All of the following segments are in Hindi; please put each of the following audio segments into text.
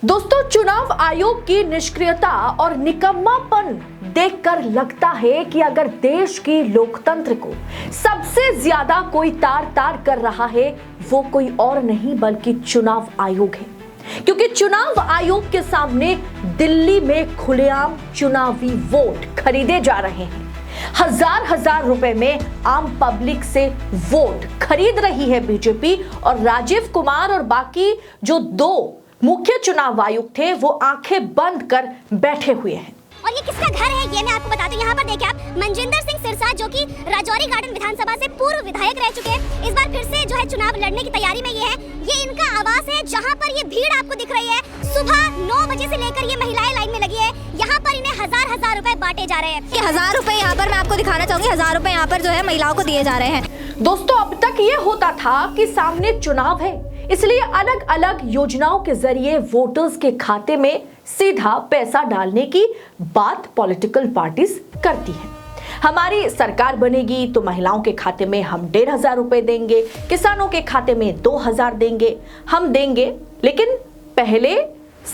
दोस्तों, चुनाव आयोग की निष्क्रियता और निकम्मापन देखकर लगता है कि अगर देश की लोकतंत्र को सबसे ज्यादा कोई तार कर रहा है वो कोई और नहीं बल्कि चुनाव आयोग है। क्योंकि चुनाव आयोग के सामने दिल्ली में खुलेआम चुनावी वोट खरीदे जा रहे हैं। हजार रुपए में आम पब्लिक से वोट खरीद रही है बीजेपी और राजीव कुमार और बाकी जो दो मुख्य चुनाव आयुक्त थे वो आंखें बंद कर बैठे हुए हैं। और ये किसका घर है ये मैं आपको बता दूं। यहाँ पर देखिए आप, मनजिंदर सिंह सिरसा जो कि राजौरी गार्डन विधानसभा से पूर्व विधायक रह चुके हैं, इस बार फिर से जो है चुनाव लड़ने की तैयारी में ये इनका आवास है जहाँ पर ये भीड़ आपको दिख रही है। सुबह 9 बजे से लेकर ये महिलाएं लाइन में लगी है। यहाँ पर इन्हें हजार रुपए बांटे जा रहे हैं। ये 1000 रुपए यहाँ पर मैं आपको दिखाना चाहूंगी, 1000 रुपए यहाँ पर जो है महिलाओं को दिए जा रहे हैं। दोस्तों, अब तक ये होता था कि सामने चुनाव है, इसलिए अलग अलग योजनाओं के जरिए वोटर्स के खाते में सीधा पैसा डालने की बात पॉलिटिकल पार्टीज करती हैं। हमारी सरकार बनेगी तो महिलाओं के खाते में हम 1500 रुपए देंगे, किसानों के खाते में 2000 देंगे, हम देंगे, लेकिन पहले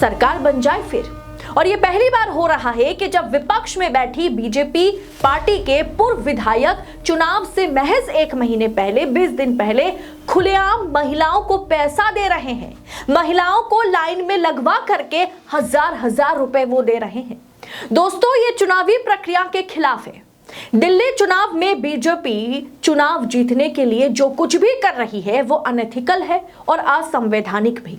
सरकार बन जाए फिर। और ये पहली बार हो रहा है कि जब विपक्ष में बैठी बीजेपी पार्टी के पूर्व विधायक चुनाव से महज 1 महीने पहले, 20 दिन पहले खुलेआम महिलाओं को पैसा दे रहे हैं। महिलाओं को लाइन में लगवा करके हजार रुपए वो दे रहे हैं। दोस्तों, ये चुनावी प्रक्रिया के खिलाफ है। दिल्ली चुनाव में बीजेपी चुनाव जीतने के लिए जो कुछ भी कर रही है वो अनएथिकल है और असंवैधानिक भी।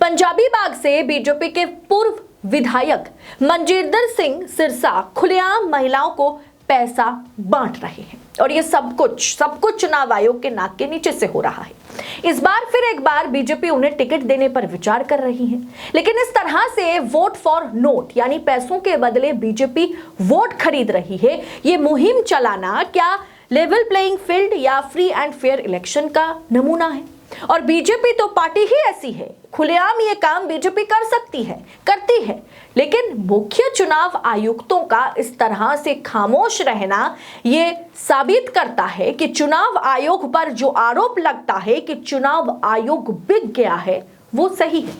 पंजाबी बाग से बीजेपी के पूर्व विधायक मनजिंदर सिंह सिरसा खुलेआम महिलाओं को पैसा बांट रहे हैं और ये सब कुछ चुनाव आयोग के नाक के नीचे से हो रहा है। इस बार फिर एक बार बीजेपी उन्हें टिकट देने पर विचार कर रही है, लेकिन इस तरह से वोट फॉर नोट यानी पैसों के बदले बीजेपी वोट खरीद रही है, ये मुहिम चलाना क्या लेवल प्लेइंग फील्ड या फ्री एंड फेयर इलेक्शन का नमूना है? और बीजेपी तो पार्टी ही ऐसी है, खुलेआम ये काम बीजेपी कर सकती है, करती है, लेकिन मुख्य चुनाव आयुक्तों का इस तरह से खामोश रहना ये साबित करता है कि चुनाव आयोग पर जो आरोप लगता है कि चुनाव आयोग बिक गया है वो सही है।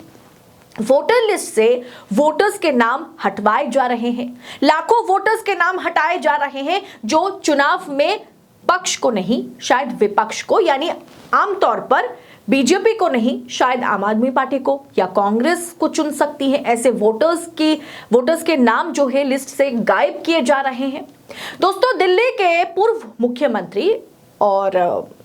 वोटर लिस्ट से वोटर्स के नाम हटवाए जा रहे हैं, लाखों वोटर्स के नाम हटाए जा रहे हैं जो चुनाव में पक्ष को नहीं शायद विपक्ष को, यानी आमतौर पर बीजेपी को नहीं शायद आम आदमी पार्टी को या कांग्रेस को चुन सकती है। ऐसे वोटर्स के नाम जो है लिस्ट से गायब किए जा रहे हैं। दोस्तों, दिल्ली के पूर्व मुख्यमंत्री और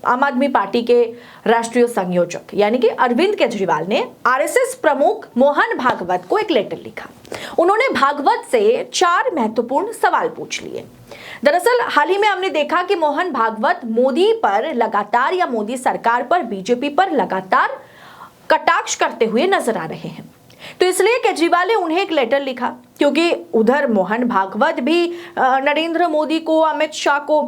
आम आदमी पार्टी के राष्ट्रीय संयोजक यानी कि अरविंद केजरीवाल ने आरएसएस प्रमुख मोहन भागवत को एक लेटर लिखा। उन्होंने भागवत से 4 महत्वपूर्ण सवाल पूछ लिए। दरअसल हाल ही में हमने देखा कि मोहन भागवत मोदी पर लगातार या मोदी सरकार पर, बीजेपी पर लगातार कटाक्ष करते हुए नजर आ रहे हैं। तो इसलिए केजरीवाल ने उन्हें एक लेटर लिखा, क्योंकि उधर मोहन भागवत भी नरेंद्र मोदी को, अमित शाह को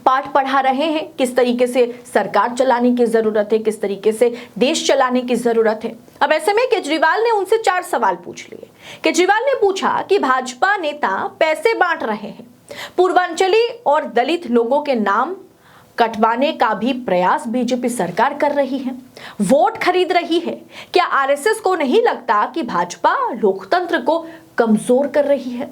पाठ पढ़ा रहे हैं किस तरीके से सरकार चलाने की जरूरत है, किस तरीके से देश चलाने की जरूरत है। अब ऐसे में केजरीवाल ने उनसे 4 सवाल पूछ लिए। केजरीवाल ने पूछा कि भाजपा नेता पैसे बांट रहे हैं, पूर्वांचली और दलित लोगों के नाम कटवाने का भी प्रयास बीजेपी सरकार कर रही है, वोट खरीद रही है। क्या आरएसएस को नहीं लगता कि भाजपा लोकतंत्र को कमजोर कर रही है?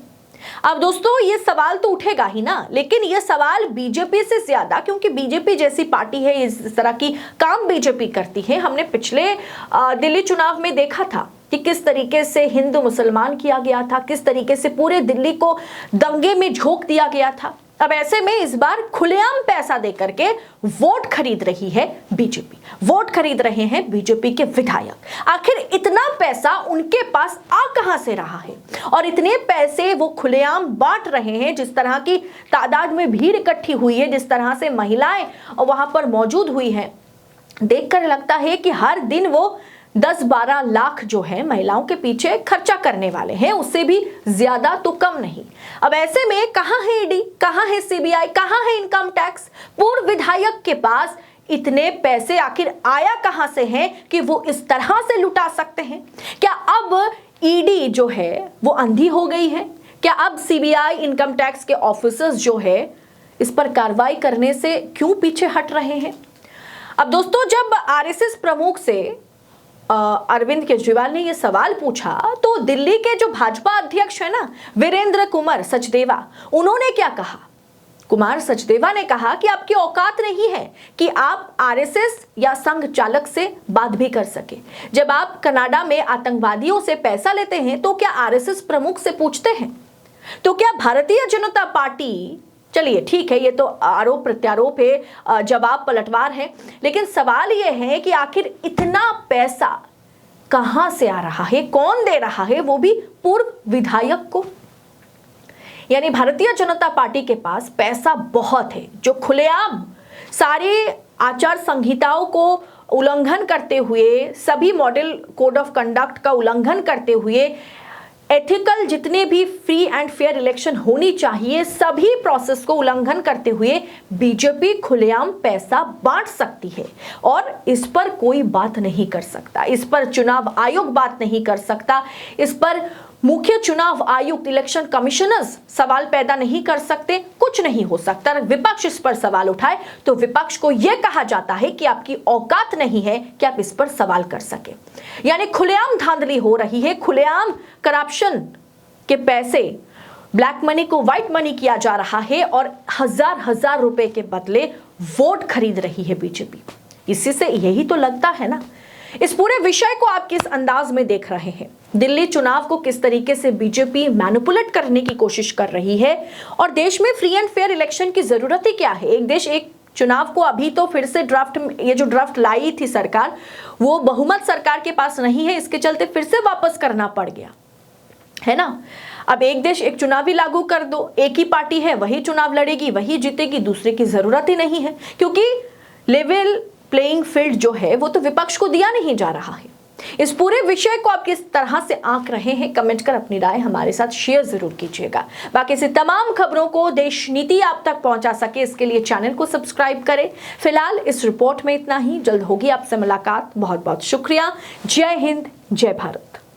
अब दोस्तों, ये सवाल तो उठेगा ही ना, लेकिन ये सवाल बीजेपी से ज्यादा, क्योंकि बीजेपी जैसी पार्टी है, इस तरह की काम बीजेपी करती है। हमने पिछले दिल्ली चुनाव में देखा था कि किस तरीके से हिंदू मुसलमान किया गया था, किस तरीके से पूरे दिल्ली को दंगे में झोंक दिया गया था। अब ऐसे में इस बार खुलेआम पैसा देकर के वोट खरीद रही है बीजेपी, वोट खरीद रहे हैं बीजेपी के विधायक। आखिर इतना पैसा उनके पास आ कहां से रहा है और इतने पैसे वो खुलेआम बांट रहे हैं? जिस तरह की तादाद में भीड़ इकट्ठी हुई है, जिस तरह से महिलाएं वहां पर मौजूद हुई हैं, देखकर लगता है कि हर दिन वो 10-12 लाख जो है महिलाओं के पीछे खर्चा करने वाले हैं, उससे भी ज्यादा तो कम नहीं। अब ऐसे में कहां है ईडी, कहां है सीबीआई, कहां है इनकम टैक्स? पूर्व विधायक के पास इतने पैसे आखिर आया कहां से हैं कि वो इस तरह से लुटा सकते हैं? क्या अब ईडी जो है वो अंधी हो गई है? क्या अब सीबीआई, इनकम टैक्स के ऑफिसर्स जो है इस पर कार्रवाई करने से क्यों पीछे हट रहे हैं? अब दोस्तों, जब आरएसएस प्रमुख से अरविंद केजरीवाल ने ये सवाल पूछा तो दिल्ली के जो भाजपा अध्यक्ष है ना वीरेंद्र कुमार सचदेवा, उन्होंने क्या कहा? कुमार सचदेवा ने कहा कि आपकी औकात नहीं है कि आप आरएसएस या संघ चालक से बात भी कर सके। जब आप कनाडा में आतंकवादियों से पैसा लेते हैं तो क्या आरएसएस प्रमुख से पूछते हैं? तो क्या भारतीय जनता पार्टी, चलिए ठीक है ये तो आरोप प्रत्यारोप है, जवाब पलटवार है, लेकिन सवाल ये है कि आखिर इतना पैसा कहां से आ रहा है, कौन दे रहा है, वो भी पूर्व विधायक को। यानी भारतीय जनता पार्टी के पास पैसा बहुत है, जो खुलेआम सारे आचार संहिताओं को उल्लंघन करते हुए, सभी मॉडल कोड ऑफ कंडक्ट का उल्लंघन करते हुए, एथिकल जितने भी फ्री एंड फेयर इलेक्शन होनी चाहिए, सभी प्रोसेस को उल्लंघन करते हुए बीजेपी खुलेआम पैसा बांट सकती है और इस पर कोई बात नहीं कर सकता, इस पर चुनाव आयोग बात नहीं कर सकता, इस पर मुख्य चुनाव आयुक्त इलेक्शन कमिश्नर्स सवाल पैदा नहीं कर सकते, कुछ नहीं हो सकता। अगर विपक्ष इस पर सवाल उठाए तो विपक्ष को यह कहा जाता है कि आपकी औकात नहीं है कि आप इस पर सवाल कर सके। यानी खुलेआम धांधली हो रही है, खुलेआम करप्शन के पैसे, ब्लैक मनी को व्हाइट मनी किया जा रहा है और हजार हजार रुपए के बदले वोट खरीद रही है बीजेपी। इसी से यही तो लगता है ना। इस पूरे विषय को आप किस अंदाज में देख रहे हैं? दिल्ली चुनाव को किस तरीके से बीजेपी मैनिपुलेट करने की कोशिश कर रही है और देश में फ्री एंड फेयर इलेक्शन की जरूरत ही क्या है? एक देश एक चुनाव को अभी तो फिर से ड्राफ्ट, ये जो ड्राफ्ट लाई थी सरकार, वो बहुमत सरकार के पास नहीं है, इसके चलते फिर से वापस करना पड़ गया है ना। अब एक देश एक चुनाव ही लागू कर दो, एक ही पार्टी है वही चुनाव लड़ेगी, वही जीतेगी, दूसरे की जरूरत ही नहीं है, क्योंकि लेवल प्लेइंग फील्ड जो है वो तो विपक्ष को दिया नहीं जा रहा है। इस पूरे विषय को आप किस तरह से आंक रहे हैं, कमेंट कर अपनी राय हमारे साथ शेयर जरूर कीजिएगा। बाकी से तमाम खबरों को देश नीति आप तक पहुंचा सके इसके लिए चैनल को सब्सक्राइब करें। फिलहाल इस रिपोर्ट में इतना ही, जल्द होगी आपसे मुलाकात। बहुत बहुत शुक्रिया। जय हिंद, जय भारत।